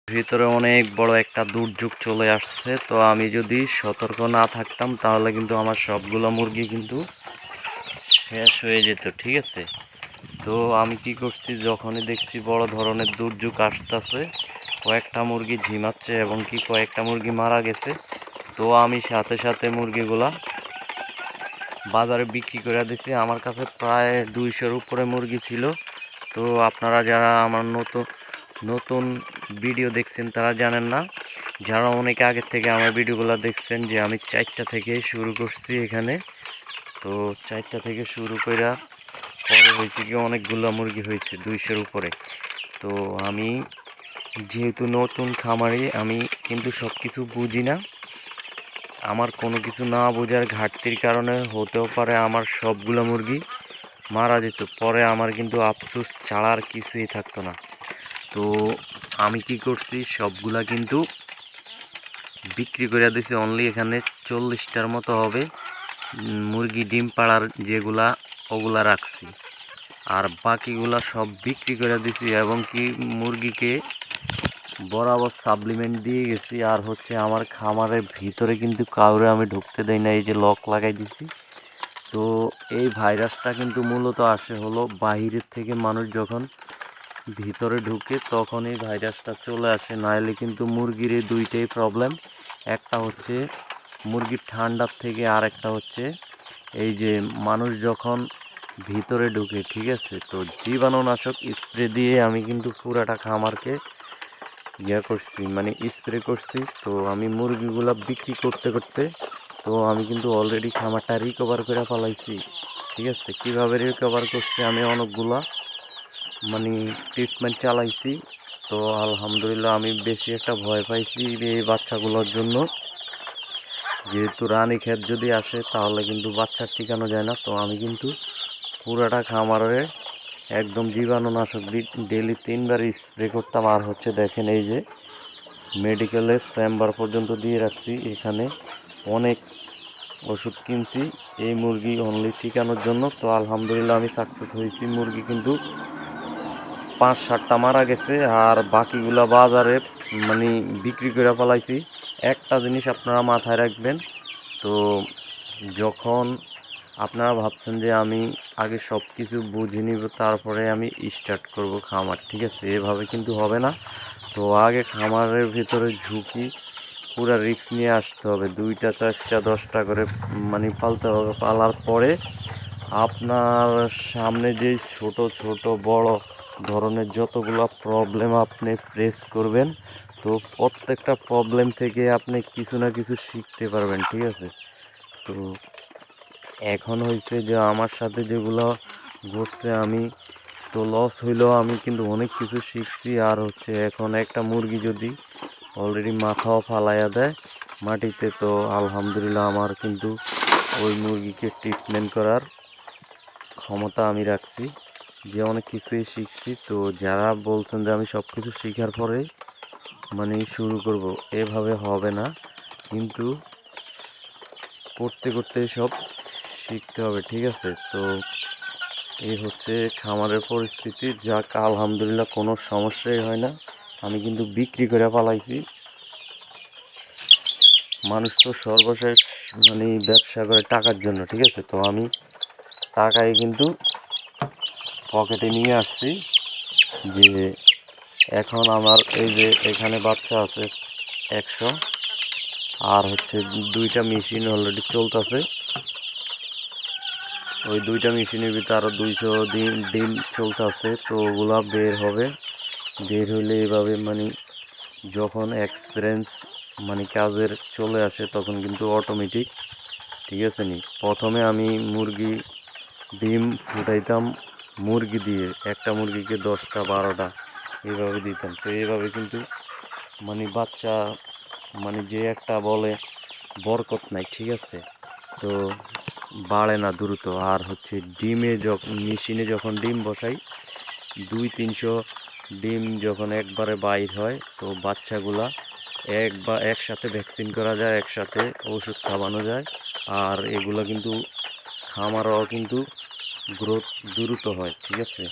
ভিতরে অনেক বড় একটা দুর্যোগ চলে আসছে। তো আমি যদি সতর্ক না থাকতাম তাহলে কিন্তু আমার সবগুলো মুরগি কিন্তু শেষ হয়ে যেত, ঠিক আছে। তো আমি কি করছি, যখনই দেখছি বড় ধরনের দুর্যোগ আসতেছে, কয়েকটা মুরগি ঝিমাচ্ছে এবং কি কয়েকটা মুরগি মারা গেছে, তো আমি সাথে সাথে মুরগিগুলা বাজারে বিক্রি করে দিছি। আমার কাছে প্রায় 200-র উপরে মুরগি ছিল। তো আপনারা যারা আমার নতুন ভিডিও দেখছেন তারা জানেন না, যারা অনেক আগের থেকে আমার ভিডিওগুলো দেখছেন, যে আমি 4টা থেকে শুরু করছি এখানে। তো 4টা থেকে শুরু করে পরে হয়েছে কি অনেকগুলো মুরগি হয়েছে 200-র উপরে। তো আমি যেহেতু নতুন খামারি, আমি কিন্তু সব কিছু বুঝি না। আমার কোনো কিছু না বোঝার ঘাটতির কারণে হতেও পারে আমার সবগুলো মুরগি মারা যেত। পরে আমার কিন্তু আফসোস ছাড়া আর কিছুই থাকতো না। তো আমি কি করছি, সবগুলা কিন্তু বিক্রি করে দিয়েছি। অনলি এখানে 40টার মতো হবে মুরগি ডিম পাড়ার যেগুলা, ওগুলা রাখছি। আর বাকিগুলা সব বিক্রি করে দিছি এবং কি মুরগিকে বরাবর সাপ্লিমেন্ট দিয়ে গেছি। আর হচ্ছে আমার খামারের ভিতরে কিন্তু কাউরে আমি ঢুকতে দেই না, এই যে লক লাগাই দিছি। তো এই ভাইরাসটা কিন্তু মূলত আসে হলো বাহিরের থেকে, মানুষ যখন ভিতরে ঢুকে তখন এই ভাইরাসটা চলে আসে। নাহলে কিন্তু মুরগির এই দুইটাই প্রবলেম, একটা হচ্ছে মুরগির ঠান্ডার থেকে, আর একটা হচ্ছে এই যে মানুষ যখন ভিতরে ঢুকে, ঠিক আছে। তো জীবাণুনাশক স্প্রে দিয়ে আমি কিন্তু পুরাটা খামারকে করছি, মানে স্প্রে করছি। তো আমি মুরগিগুলা বিক্রি করতে করতে তো আমি কিন্তু অলরেডি খামারটা রিকভার করে ফেলাইছি, ঠিক আছে। কীভাবে রিকভার করছি, আমি অনেকগুলা মানে ট্রিটমেন্ট চালাইছি। তো আলহামদুলিল্লাহ আমি বেশি একটা ভয় পাইছি এই বাচ্চাগুলোর জন্য, যেহেতু রানীক্ষেত যদি আসে তাহলে কিন্তু বাচ্চা টিকানো যায় না। তো আমি কিন্তু পুরাটা খামারে একদম জীবাণুনাশক ডেলি 3বার স্প্রে করতাম। আর হচ্ছে দেখেন, এই যে মেডিকেলের চেম্বার পর্যন্ত দিয়ে রাখছি, এখানে অনেক ওষুধ কিনছি এই মুরগি অনলি টিকানোর জন্য। তো আলহামদুলিল্লাহ আমি সাকসেস হয়েছি। মুরগি কিন্তু 5-7টা মারা গেছে, আর বাকিগুলা বাজারে মানে বিক্রি করে ফেলাইছি। একটা জিনিস আপনারা মাথায় রাখবেন, তো যখন আপনারা ভাবছেন যে আমি আগে সব কিছু বুঝে নিব তারপরে আমি স্টার্ট করব খামার, ঠিক আছে, এভাবে কিন্তু হবে না। তো আগে খামারের ভিতরে ঝুঁকি পুরা রিস্ক নিয়ে আসতে হবে। 2টা 4টা 10টা করে মানে পালতে হবে। পালার পরে আপনার সামনে যে ছোট ছোট বড় ধরনের যতগুলো প্রবলেম আপনি ফেস করবেন, তো প্রত্যেকটা প্রবলেম থেকে আপনি কিছু না কিছু শিখতে পারবেন, ঠিক আছে। তো এখন হয়েছে যে আমার সাথে যেগুলো ঘটছে, আমি তো লস হইলেও আমি কিন্তু অনেক কিছু শিখছি। আর হচ্ছে এখন একটা মুরগি যদি অলরেডি মাথাও ফালাইয়া দেয় মাটিতে, তো আলহামদুলিল্লাহ আমার কিন্তু ওই মুরগিকে ট্রিটমেন্ট করার ক্ষমতা আমি রাখছি, যে অনেক কিছুই শিখছি। তো যারা বলছেন যে আমি সব কিছু শেখার পরে মানে শুরু করব, এভাবে হবে না, কিন্তু করতে করতে সব শিখতে হবে, ঠিক আছে। তো এই হচ্ছে খামারের পরিস্থিতি। যাক আলহামদুলিল্লাহ কোনো সমস্যাই হয় না। আমি কিন্তু বিক্রি করে পালাইছি। মানুষ তো সর্বশেষ মানে ব্যবসা করে টাকার জন্য, ঠিক আছে। তো আমি টাকায় কিন্তু পকেটে নিয়ে আসছি, যে এখন আমার এই যে এখানে বাচ্চা আছে 100, আর হচ্ছে 2টা মেশিন অলরেডি চলতেছে। ওই 2টা মেশিনের ভিতরে আরও 200 ডিম চলতেছে। তো ওগুলা বের হবে, বের হইলে এভাবে মানে যখন এক্সপিরিয়েন্স মানে কাজের চলে আসে তখন কিন্তু অটোমেটিক, ঠিক আছে নি। প্রথমে আমি মুরগি ডিম ফুটাইতাম মুরগি দিয়ে, একটা মুরগিকে 10টা 12টা এইভাবে দিতাম। তো এইভাবে কিন্তু মানে বাচ্চা মানে যে একটা বলে বরকত নাই, ঠিক আছে। তো বাড়ে না দ্রুত। আর হচ্ছে ডিমে যখন মেশিনে যখন ডিম বসাই, 200-300 ডিম যখন একবারে বাইর হয়, তো বাচ্চাগুলা একসাথে ভ্যাকসিন করা যায়, একসাথে ওষুধ খাওয়ানো যায়। আর এগুলো কিন্তু খামারও কিন্তু গ্রোথ দ্রুত হয়, ঠিক আছে।